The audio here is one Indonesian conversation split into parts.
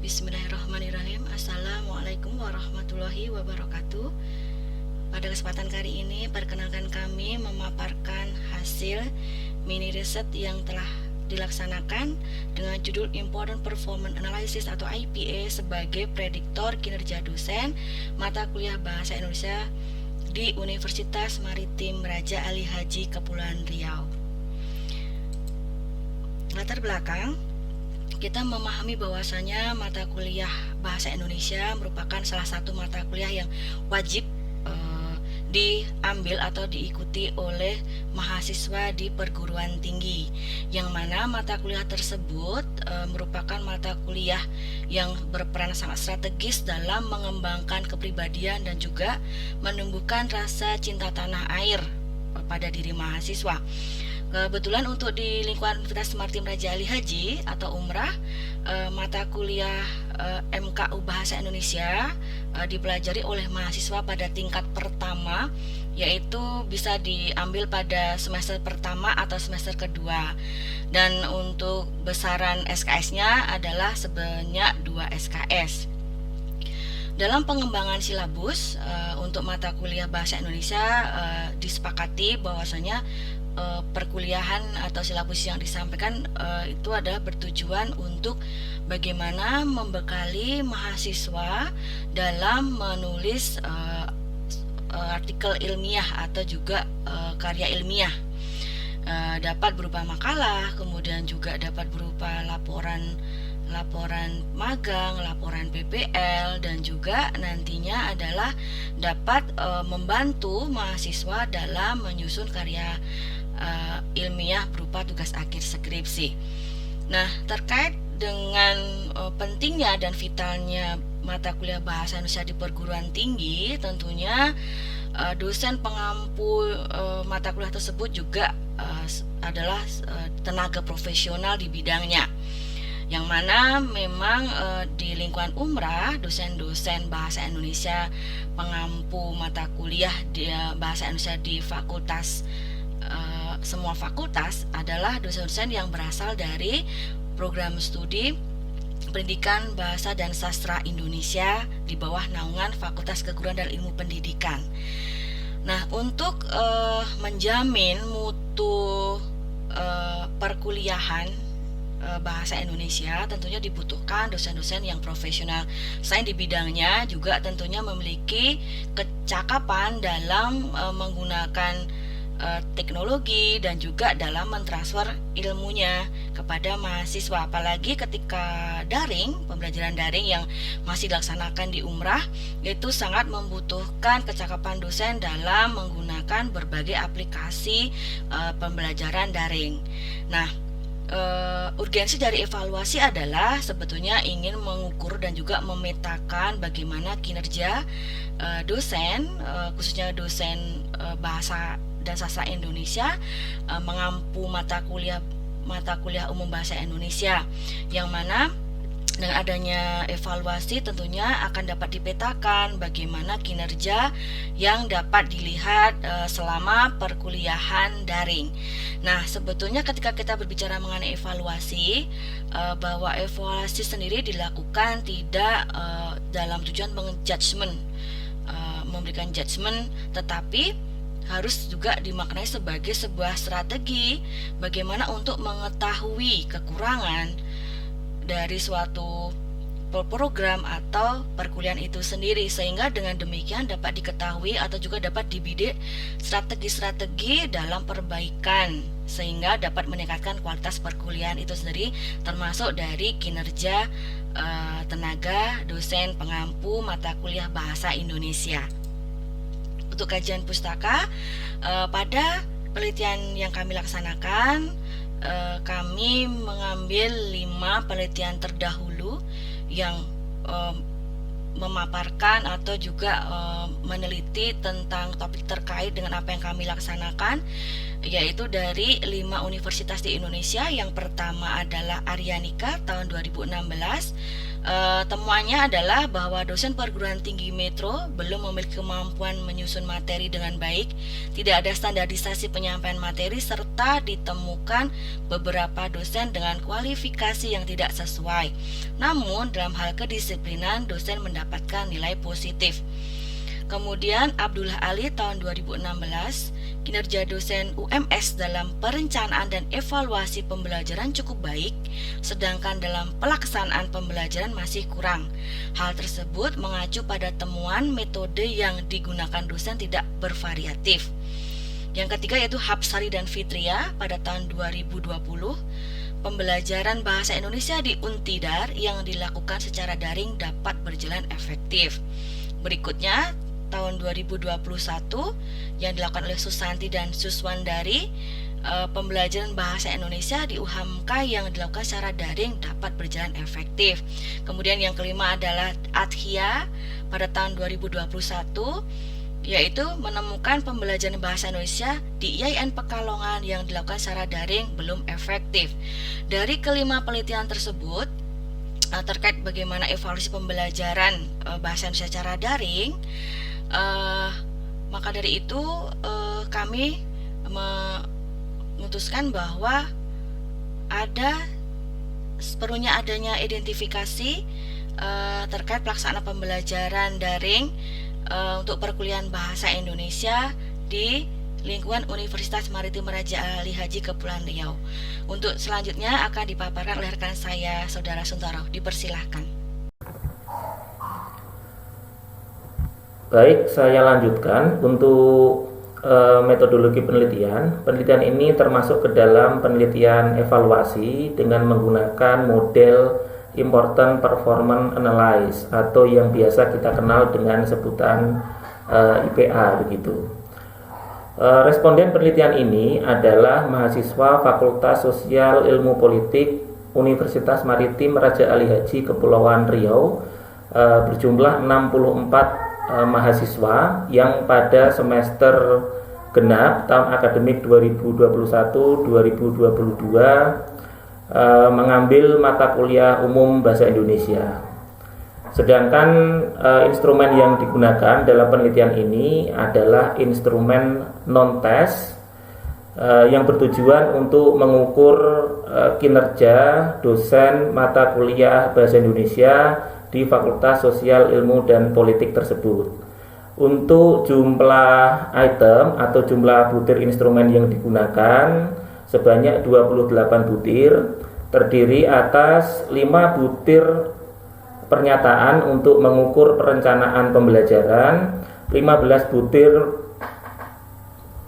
Bismillahirrahmanirrahim. Assalamualaikum warahmatullahi wabarakatuh. Pada kesempatan kali ini, perkenalkan kami memaparkan hasil mini riset yang telah dilaksanakan dengan judul Important Performance Analysis atau IPA sebagai prediktor kinerja dosen mata kuliah Bahasa Indonesia di Universitas Maritim Raja Ali Haji Kepulauan Riau. Latar belakang, kita memahami bahwasanya mata kuliah Bahasa Indonesia merupakan salah satu mata kuliah yang wajib diambil atau diikuti oleh mahasiswa di perguruan tinggi, yang mana mata kuliah tersebut merupakan mata kuliah yang berperan sangat strategis dalam mengembangkan kepribadian dan juga menumbuhkan rasa cinta tanah air pada diri mahasiswa. Kebetulan untuk di lingkungan Universitas Maritim Raja Ali Haji atau Umrah, mata kuliah MKU Bahasa Indonesia dipelajari oleh mahasiswa pada tingkat pertama, yaitu bisa diambil pada semester pertama atau semester kedua. Dan untuk besaran SKS-nya adalah sebanyak 2 SKS. Dalam pengembangan silabus untuk mata kuliah Bahasa Indonesia disepakati bahwasanya perkuliahan atau silabus yang disampaikan itu adalah bertujuan untuk bagaimana membekali mahasiswa dalam menulis artikel ilmiah atau juga karya ilmiah. Dapat berupa makalah, kemudian juga dapat berupa laporan magang, laporan PPL, dan juga nantinya adalah dapat membantu mahasiswa dalam menyusun karya ilmiah berupa tugas akhir skripsi. Nah, terkait dengan pentingnya dan vitalnya mata kuliah Bahasa Indonesia di perguruan tinggi, tentunya dosen pengampu mata kuliah tersebut juga adalah tenaga profesional di bidangnya, yang mana memang di lingkungan Umrah, dosen-dosen Bahasa Indonesia pengampu mata kuliah di Bahasa Indonesia di semua fakultas adalah dosen-dosen yang berasal dari program studi Pendidikan Bahasa dan Sastra Indonesia di bawah naungan Fakultas Keguruan dan Ilmu Pendidikan. Nah, untuk menjamin mutu perkuliahan Bahasa Indonesia, tentunya dibutuhkan dosen-dosen yang profesional. Selain di bidangnya, juga tentunya memiliki kecakapan dalam menggunakan teknologi dan juga dalam mentransfer ilmunya kepada mahasiswa. Apalagi ketika pembelajaran daring yang masih dilaksanakan di Umrah, itu sangat membutuhkan kecakapan dosen dalam menggunakan berbagai aplikasi pembelajaran daring. Nah, urgensi dari evaluasi adalah sebetulnya ingin mengukur dan juga memetakan bagaimana kinerja dosen, khususnya dosen bahasa dan sastra Indonesia mengampu mata kuliah umum bahasa Indonesia, yang mana dengan adanya evaluasi tentunya akan dapat dipetakan bagaimana kinerja yang dapat dilihat selama perkuliahan daring. Nah, sebetulnya ketika kita berbicara mengenai evaluasi, bahwa evaluasi sendiri dilakukan tidak dalam tujuan memberikan judgement, tetapi harus juga dimaknai sebagai sebuah strategi bagaimana untuk mengetahui kekurangan dari suatu program atau perkuliahan itu sendiri, sehingga dengan demikian dapat diketahui atau juga dapat dibidik strategi-strategi dalam perbaikan, sehingga dapat meningkatkan kualitas perkuliahan itu sendiri, termasuk dari kinerja tenaga dosen pengampu mata kuliah Bahasa Indonesia. Untuk kajian pustaka, pada penelitian yang kami laksanakan, kami mengambil 5 penelitian terdahulu yang memaparkan atau juga meneliti tentang topik terkait dengan apa yang kami laksanakan, yaitu dari 5 universitas di Indonesia. Yang pertama adalah Aryanika tahun 2016, Temuannya adalah bahwa dosen perguruan tinggi Metro belum memiliki kemampuan menyusun materi dengan baik, tidak ada standarisasi penyampaian materi, serta ditemukan beberapa dosen dengan kualifikasi yang tidak sesuai. Namun, dalam hal kedisiplinan, dosen mendapatkan nilai positif. Kemudian Abdullah Ali tahun 2016, kinerja dosen UMS dalam perencanaan dan evaluasi pembelajaran cukup baik, sedangkan dalam pelaksanaan pembelajaran masih kurang. Hal tersebut mengacu pada temuan metode yang digunakan dosen tidak bervariatif. Yang ketiga yaitu Hapsari dan Fitria pada tahun 2020, pembelajaran bahasa Indonesia di Untidar yang dilakukan secara daring dapat berjalan efektif. Berikutnya tahun 2021 yang dilakukan oleh Susanti dan Suswandari, pembelajaran bahasa Indonesia di UHAMK yang dilakukan secara daring dapat berjalan efektif. Kemudian yang kelima adalah Adhia pada tahun 2021, yaitu menemukan pembelajaran bahasa Indonesia di IAIN Pekalongan yang dilakukan secara daring belum efektif. Dari kelima penelitian tersebut, terkait bagaimana evaluasi pembelajaran bahasa Indonesia secara daring, maka dari itu kami memutuskan bahwa perlunya adanya identifikasi terkait pelaksanaan pembelajaran daring untuk perkuliahan bahasa Indonesia di lingkungan Universitas Maritim Raja Ali Haji Kepulauan Riau. Untuk selanjutnya akan dipaparkan oleh rekan saya, Saudara Suntoro. Dipersilahkan. Baik, saya lanjutkan untuk metodologi penelitian. Penelitian ini termasuk ke dalam penelitian evaluasi dengan menggunakan model Important Performance Analysis atau yang biasa kita kenal dengan sebutan IPA begitu. Responden penelitian ini adalah mahasiswa Fakultas Sosial Ilmu Politik Universitas Maritim Raja Ali Haji Kepulauan Riau, berjumlah 64 mahasiswa yang pada semester genap tahun akademik 2021-2022 mengambil mata kuliah umum bahasa Indonesia. Sedangkan instrumen yang digunakan dalam penelitian ini adalah instrumen non-tes yang bertujuan untuk mengukur kinerja dosen mata kuliah bahasa Indonesia di Fakultas Sosial Ilmu dan Politik tersebut. Untuk jumlah item atau jumlah butir instrumen yang digunakan sebanyak 28 butir, terdiri atas 5 butir pernyataan untuk mengukur perencanaan pembelajaran, 15 butir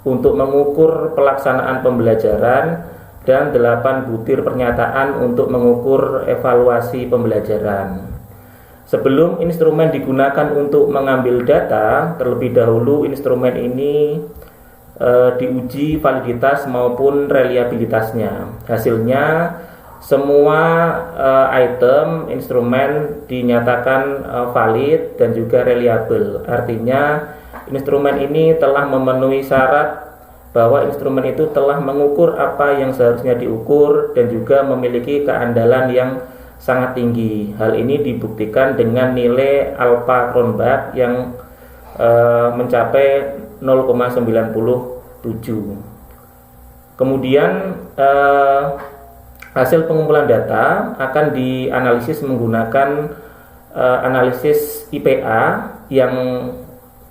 untuk mengukur pelaksanaan pembelajaran, dan 8 butir pernyataan untuk mengukur evaluasi pembelajaran. Sebelum instrumen digunakan untuk mengambil data, terlebih dahulu instrumen ini diuji validitas maupun reliabilitasnya. Hasilnya, semua item instrumen dinyatakan valid dan juga reliable. Artinya, instrumen ini telah memenuhi syarat bahwa instrumen itu telah mengukur apa yang seharusnya diukur dan juga memiliki keandalan yang sangat tinggi. Hal ini dibuktikan dengan nilai alpha Cronbach yang mencapai 0,97. Kemudian hasil pengumpulan data akan dianalisis menggunakan analisis IPA yang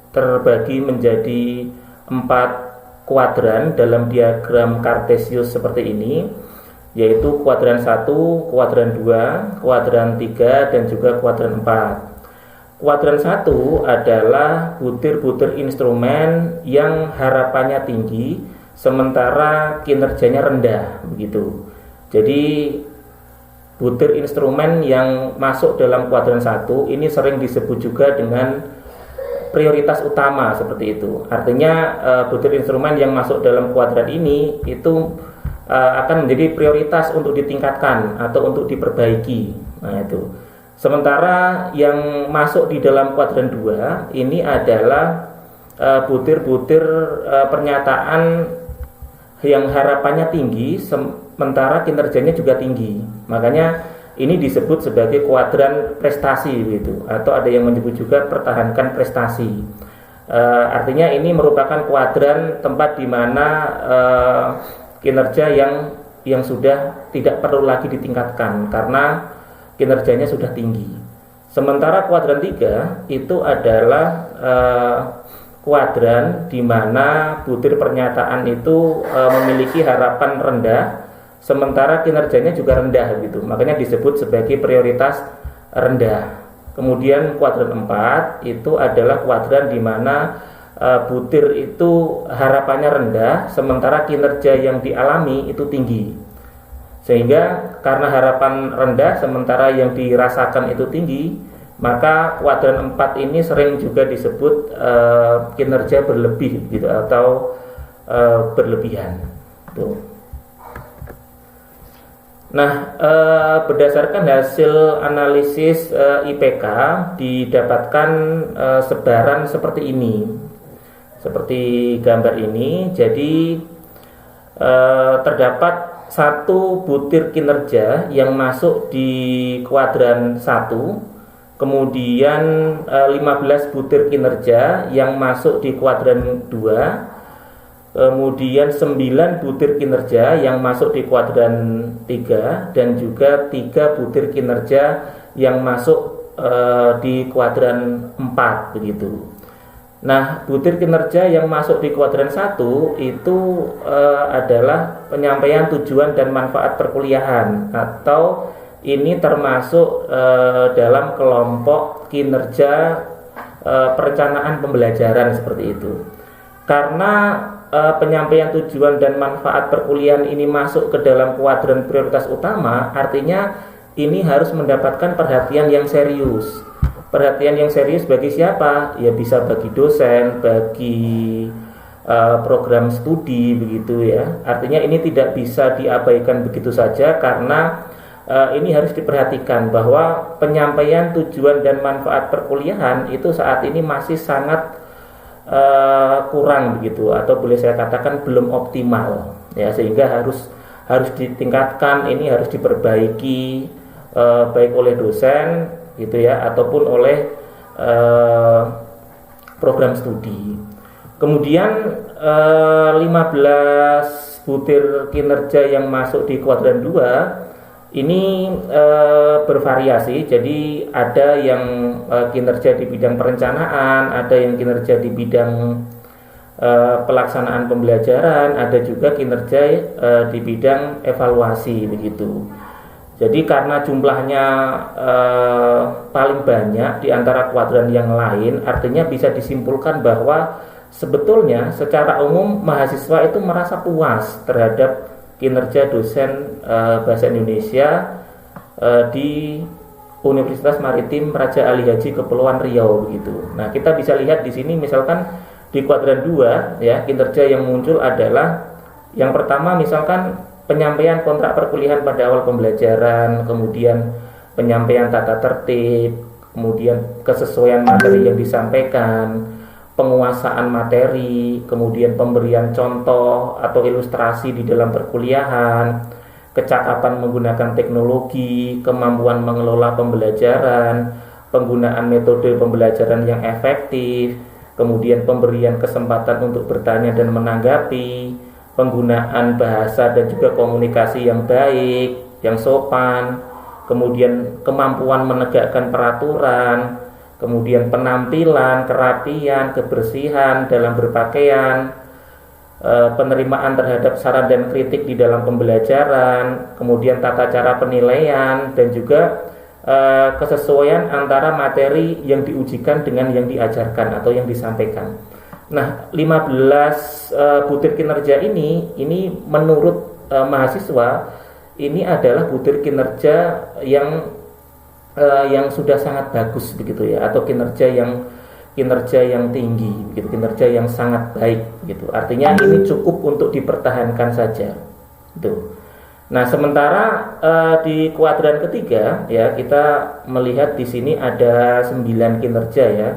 terbagi menjadi 4 kuadran dalam diagram Cartesius seperti ini, yaitu kuadran 1, kuadran 2, kuadran 3, dan juga kuadran 4. Kuadran 1 adalah butir-butir instrumen yang harapannya tinggi sementara kinerjanya rendah, begitu. Jadi butir instrumen yang masuk dalam kuadran 1 ini sering disebut juga dengan prioritas utama seperti itu. Artinya butir instrumen yang masuk dalam kuadran ini itu akan menjadi prioritas untuk ditingkatkan atau untuk diperbaiki. Nah, itu. Sementara yang masuk di dalam kuadran 2 ini adalah butir-butir pernyataan yang harapannya tinggi sementara kinerjanya juga tinggi. Makanya ini disebut sebagai kuadran prestasi gitu, atau ada yang menyebut juga pertahankan prestasi. Artinya ini merupakan kuadran tempat di mana kinerja yang sudah tidak perlu lagi ditingkatkan karena kinerjanya sudah tinggi. Sementara kuadran 3 itu adalah kuadran di mana butir pernyataan itu memiliki harapan rendah, sementara kinerjanya juga rendah gitu. Makanya disebut sebagai prioritas rendah. Kemudian kuadran 4 itu adalah kuadran di mana butir itu harapannya rendah, sementara kinerja yang dialami itu tinggi. Sehingga karena harapan rendah sementara yang dirasakan itu tinggi, maka kuadran 4 ini sering juga disebut kinerja berlebih gitu, atau berlebihan. Tuh. Nah, berdasarkan hasil analisis IPK didapatkan sebaran seperti ini, seperti gambar ini. Jadi terdapat satu butir kinerja yang masuk di kuadran 1, kemudian 15 butir kinerja yang masuk di kuadran 2, kemudian 9 butir kinerja yang masuk di kuadran 3, dan juga 3 butir kinerja yang masuk di kuadran 4 begitu. Nah, butir kinerja yang masuk di kuadran 1 itu adalah penyampaian tujuan dan manfaat perkuliahan, atau ini termasuk dalam kelompok kinerja perencanaan pembelajaran seperti itu. Karena penyampaian tujuan dan manfaat perkuliahan ini masuk ke dalam kuadran prioritas utama, artinya ini harus mendapatkan perhatian yang serius. Perhatian yang serius bagi siapa? Ya bisa bagi dosen, bagi program studi begitu ya. Artinya ini tidak bisa diabaikan begitu saja, karena ini harus diperhatikan bahwa penyampaian tujuan dan manfaat perkuliahan itu saat ini masih sangat kurang begitu, atau boleh saya katakan belum optimal ya, sehingga harus ditingkatkan, ini harus diperbaiki baik oleh dosen gitu ya, ataupun oleh program studi. Kemudian 15 butir kinerja yang masuk di kuadran 2 ini bervariasi. Jadi ada yang kinerja di bidang perencanaan, ada yang kinerja di bidang pelaksanaan pembelajaran, ada juga kinerja di bidang evaluasi begitu. Jadi karena jumlahnya paling banyak di antara kuadran yang lain, artinya bisa disimpulkan bahwa sebetulnya secara umum mahasiswa itu merasa puas terhadap kinerja dosen bahasa Indonesia di Universitas Maritim Raja Ali Haji Kepulauan Riau begitu. Nah, kita bisa lihat di sini misalkan di kuadran 2 ya, kinerja yang muncul adalah yang pertama misalkan penyampaian kontrak perkuliahan pada awal pembelajaran, kemudian penyampaian tata tertib, kemudian kesesuaian materi yang disampaikan, penguasaan materi, kemudian pemberian contoh atau ilustrasi di dalam perkuliahan, kecakapan menggunakan teknologi, kemampuan mengelola pembelajaran, penggunaan metode pembelajaran yang efektif, kemudian pemberian kesempatan untuk bertanya dan menanggapi, penggunaan bahasa dan juga komunikasi yang baik, yang sopan, kemudian kemampuan menegakkan peraturan, kemudian penampilan, kerapian, kebersihan dalam berpakaian, penerimaan terhadap saran dan kritik di dalam pembelajaran, kemudian tata cara penilaian, dan juga kesesuaian antara materi yang diujikan dengan yang diajarkan atau yang disampaikan. Nah, 15 butir kinerja ini menurut mahasiswa ini adalah butir kinerja yang sudah sangat bagus begitu ya, atau kinerja yang tinggi begitu, kinerja yang sangat baik gitu. Artinya ini cukup untuk dipertahankan saja gitu. Nah, sementara di kuadran ketiga ya, kita melihat di sini ada 9 kinerja ya.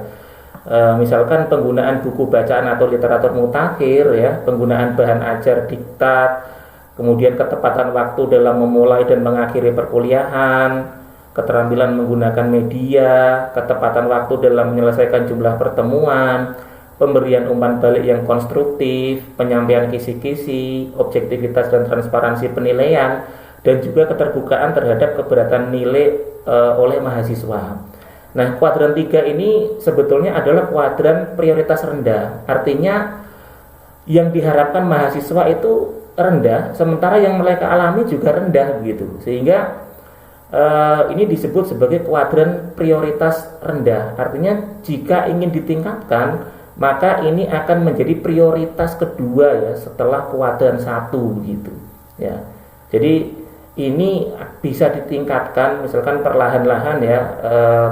Misalkan penggunaan buku bacaan atau literatur mutakhir ya, penggunaan bahan ajar diktat, kemudian ketepatan waktu dalam memulai dan mengakhiri perkuliahan, keterampilan menggunakan media, ketepatan waktu dalam menyelesaikan jumlah pertemuan, pemberian umpan balik yang konstruktif, penyampaian kisi-kisi, objektivitas dan transparansi penilaian, dan juga keterbukaan terhadap keberatan nilai oleh mahasiswa. Nah, kuadran 3 ini sebetulnya adalah kuadran prioritas rendah. Artinya yang diharapkan mahasiswa itu rendah, sementara yang mereka alami juga rendah begitu. Sehingga ini disebut sebagai kuadran prioritas rendah. Artinya jika ingin ditingkatkan, maka ini akan menjadi prioritas kedua ya setelah kuadran 1 begitu. Ya. Jadi ini bisa ditingkatkan misalkan perlahan-lahan ya,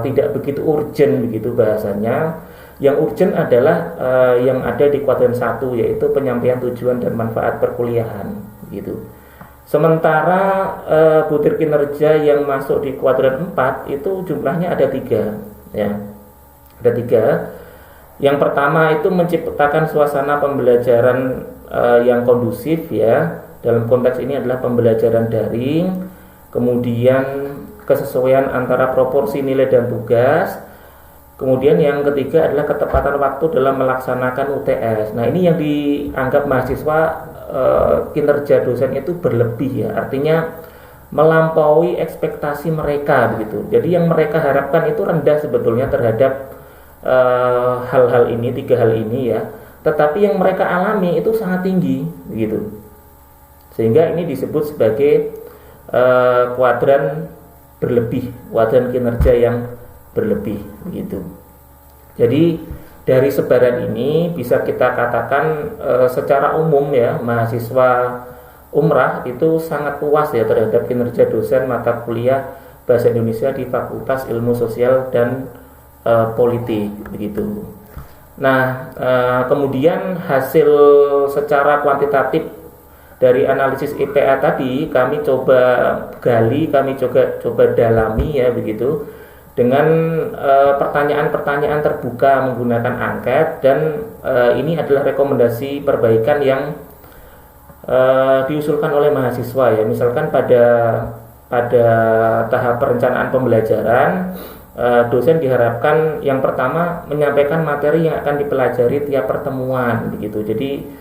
tidak begitu urgent begitu bahasanya. Yang urgent adalah yang ada di kuadran 1, yaitu penyampaian tujuan dan manfaat perkuliahan gitu. Sementara butir kinerja yang masuk di kuadran 4 itu jumlahnya ada 3 ya. Ada 3. Yang pertama itu menciptakan suasana pembelajaran yang kondusif ya. Dalam konteks ini adalah pembelajaran daring, kemudian kesesuaian antara proporsi nilai dan tugas, kemudian yang ketiga adalah ketepatan waktu dalam melaksanakan UTS. Nah, ini yang dianggap mahasiswa kinerja dosen itu berlebih ya, artinya melampaui ekspektasi mereka begitu. Jadi yang mereka harapkan itu rendah sebetulnya terhadap hal-hal ini, 3 hal ini ya, tetapi yang mereka alami itu sangat tinggi begitu. Sehingga ini disebut sebagai kuadran berlebih, kuadran kinerja yang berlebih begitu. Jadi dari sebaran ini bisa kita katakan secara umum ya, mahasiswa umrah itu sangat puas ya terhadap kinerja dosen mata kuliah Bahasa Indonesia di Fakultas Ilmu Sosial dan Politik begitu. Nah, kemudian hasil secara kuantitatif dari analisis IPA tadi kami coba gali, kami coba dalami ya begitu, dengan pertanyaan-pertanyaan terbuka menggunakan angket, dan ini adalah rekomendasi perbaikan yang diusulkan oleh mahasiswa ya. Misalkan pada tahap perencanaan pembelajaran, dosen diharapkan yang pertama menyampaikan materi yang akan dipelajari tiap pertemuan begitu. Jadi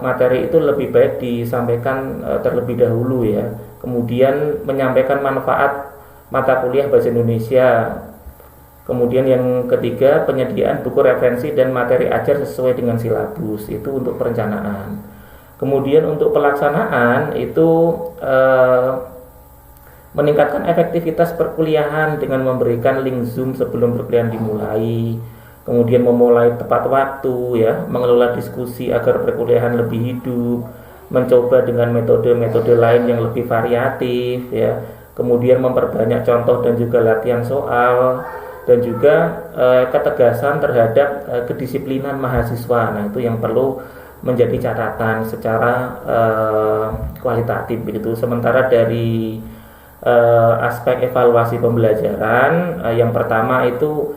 materi itu lebih baik disampaikan terlebih dahulu ya. Kemudian menyampaikan manfaat mata kuliah Bahasa Indonesia. Kemudian yang ketiga, penyediaan buku referensi dan materi ajar sesuai dengan silabus. Itu untuk perencanaan. Kemudian untuk pelaksanaan itu meningkatkan efektivitas perkuliahan dengan memberikan link Zoom sebelum perkuliahan dimulai. Kemudian memulai tepat waktu ya, mengelola diskusi agar perkuliahan lebih hidup, mencoba dengan metode-metode lain yang lebih variatif ya. Kemudian memperbanyak contoh dan juga latihan soal, dan juga ketegasan terhadap kedisiplinan mahasiswa. Nah, itu yang perlu menjadi catatan secara kualitatif begitu. Sementara dari aspek evaluasi pembelajaran, yang pertama itu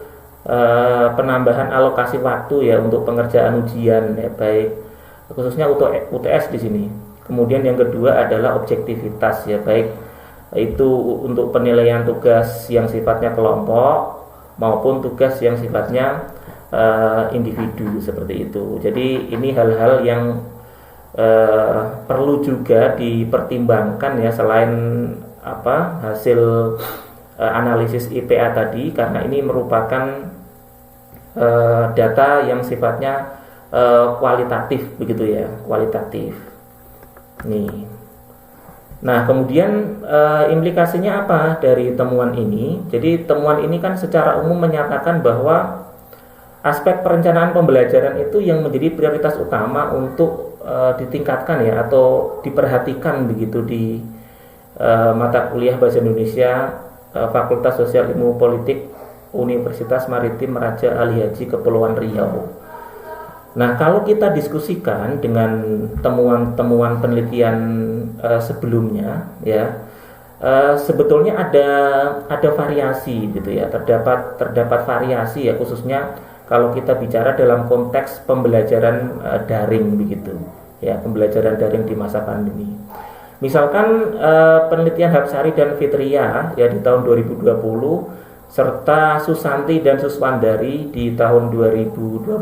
penambahan alokasi waktu ya untuk pengerjaan ujian ya, baik khususnya untuk UTS di sini. Kemudian yang kedua adalah objektivitas ya, baik itu untuk penilaian tugas yang sifatnya kelompok maupun tugas yang sifatnya individu seperti itu. Jadi ini hal-hal yang perlu juga dipertimbangkan ya, selain hasil analisis IPA tadi, karena ini merupakan data yang sifatnya kualitatif begitu ya, kualitatif. Nih. Nah, kemudian implikasinya apa dari temuan ini? Jadi temuan ini kan secara umum menyatakan bahwa aspek perencanaan pembelajaran itu yang menjadi prioritas utama untuk ditingkatkan ya, atau diperhatikan begitu di mata kuliah Bahasa Indonesia Fakultas Sosial Ilmu Politik Universitas Maritim Raja Ali Haji Kepulauan Riau. Nah, kalau kita diskusikan dengan temuan-temuan penelitian sebelumnya ya, sebetulnya ada variasi gitu ya, terdapat variasi ya, khususnya kalau kita bicara dalam konteks pembelajaran daring begitu ya, pembelajaran daring di masa pandemi. Misalkan penelitian Hapsari dan Fitria ya di tahun 2020 serta Susanti dan Suswandari di tahun 2021.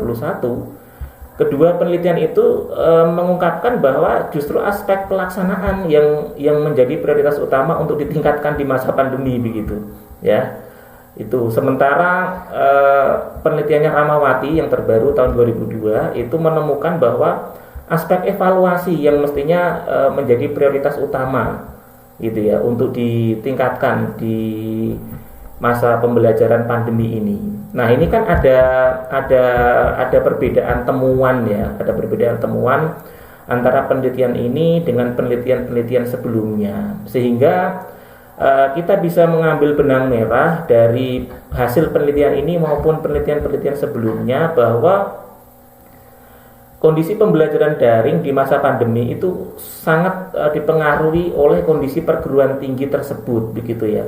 Kedua penelitian itu mengungkapkan bahwa justru aspek pelaksanaan yang menjadi prioritas utama untuk ditingkatkan di masa pandemi begitu, ya. Itu sementara penelitiannya Ramawati yang terbaru tahun 2002 itu menemukan bahwa aspek evaluasi yang mestinya menjadi prioritas utama gitu ya untuk ditingkatkan di masa pembelajaran pandemi ini. Nah, ini kan ada perbedaan temuan ya, ada perbedaan temuan antara penelitian ini dengan penelitian-penelitian sebelumnya, sehingga kita bisa mengambil benang merah dari hasil penelitian ini maupun penelitian-penelitian sebelumnya bahwa kondisi pembelajaran daring di masa pandemi itu sangat dipengaruhi oleh kondisi perguruan tinggi tersebut begitu ya.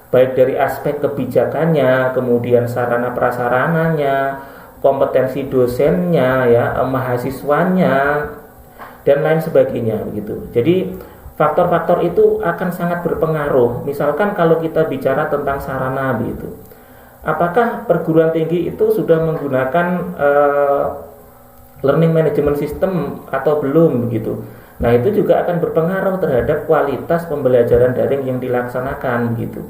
Baik dari aspek kebijakannya, kemudian sarana prasarananya, kompetensi dosennya, ya, mahasiswanya, dan lain sebagainya begitu. Jadi faktor-faktor itu akan sangat berpengaruh. Misalkan kalau kita bicara tentang sarana begitu, apakah perguruan tinggi itu sudah menggunakan learning management system atau belum begitu? Nah, itu juga akan berpengaruh terhadap kualitas pembelajaran daring yang dilaksanakan gitu.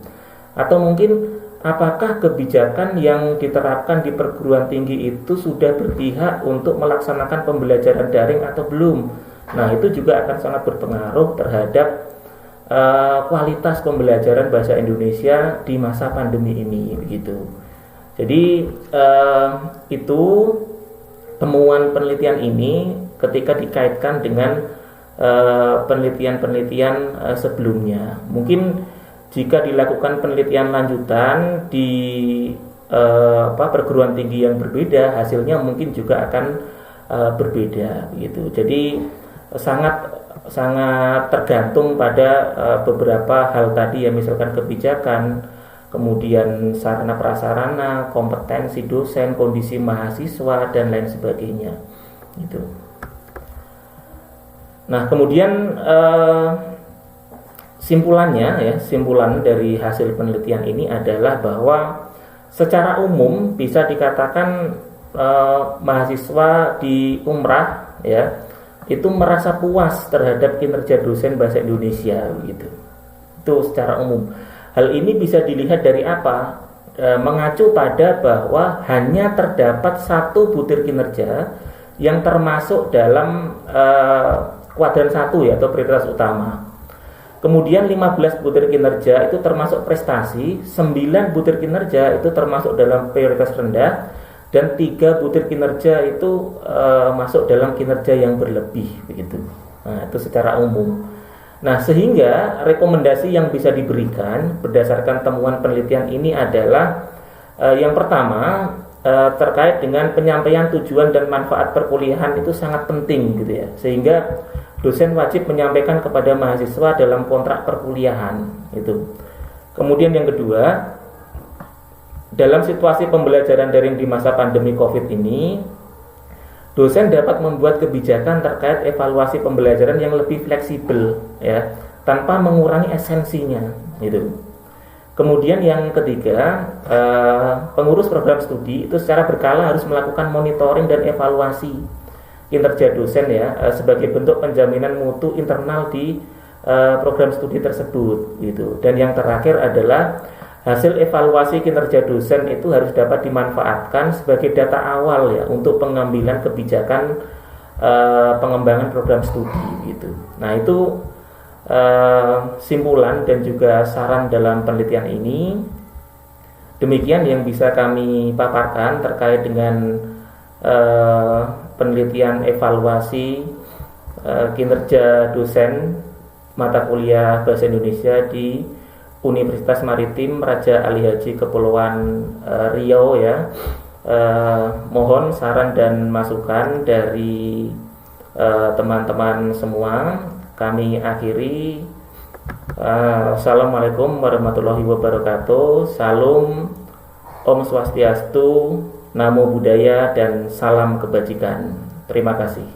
Atau mungkin apakah kebijakan yang diterapkan di perguruan tinggi itu sudah berpihak untuk melaksanakan pembelajaran daring atau belum. Nah, itu juga akan sangat berpengaruh terhadap kualitas pembelajaran bahasa Indonesia di masa pandemi ini begitu. Jadi itu temuan penelitian ini ketika dikaitkan dengan penelitian-penelitian sebelumnya. Mungkin jika dilakukan penelitian lanjutan di perguruan tinggi yang berbeda, hasilnya mungkin juga akan berbeda gitu. Jadi sangat tergantung pada beberapa hal tadi ya, misalkan kebijakan, kemudian sarana prasarana, kompetensi dosen, kondisi mahasiswa, dan lain sebagainya gitu. Nah, kemudian simpulan dari hasil penelitian ini adalah bahwa secara umum bisa dikatakan mahasiswa di Umrah ya itu merasa puas terhadap kinerja dosen bahasa Indonesia gitu. Itu secara umum. Hal ini bisa dilihat dari apa? Mengacu pada bahwa hanya terdapat satu butir kinerja yang termasuk dalam kuadran 1 ya, atau prioritas utama. Kemudian 15 butir kinerja itu termasuk prestasi, 9 butir kinerja itu termasuk dalam prioritas rendah, dan 3 butir kinerja itu masuk dalam kinerja yang berlebih begitu. Nah, itu secara umum. Nah, sehingga rekomendasi yang bisa diberikan berdasarkan temuan penelitian ini adalah yang pertama terkait dengan penyampaian tujuan dan manfaat perkuliahan itu sangat penting gitu ya, sehingga dosen wajib menyampaikan kepada mahasiswa dalam kontrak perkuliahan itu. Kemudian yang kedua, dalam situasi pembelajaran daring di masa pandemi COVID ini, dosen dapat membuat kebijakan terkait evaluasi pembelajaran yang lebih fleksibel ya, tanpa mengurangi esensinya gitu. Kemudian yang ketiga, pengurus program studi itu secara berkala harus melakukan monitoring dan evaluasi kinerja dosen ya, sebagai bentuk penjaminan mutu internal di program studi tersebut gitu. Dan yang terakhir adalah hasil evaluasi kinerja dosen itu harus dapat dimanfaatkan sebagai data awal ya untuk pengambilan kebijakan pengembangan program studi gitu. Nah, itu simpulan dan juga saran dalam penelitian ini. Demikian yang bisa kami paparkan terkait dengan penelitian evaluasi kinerja dosen mata kuliah Bahasa Indonesia di Universitas Maritim Raja Ali Haji Kepulauan Riau ya. Mohon saran dan masukan dari teman-teman semua. Kami akhiri. Assalamualaikum warahmatullahi wabarakatuh. Salam Om Swastiastu, Namo Buddhaya, dan salam kebajikan. Terima kasih.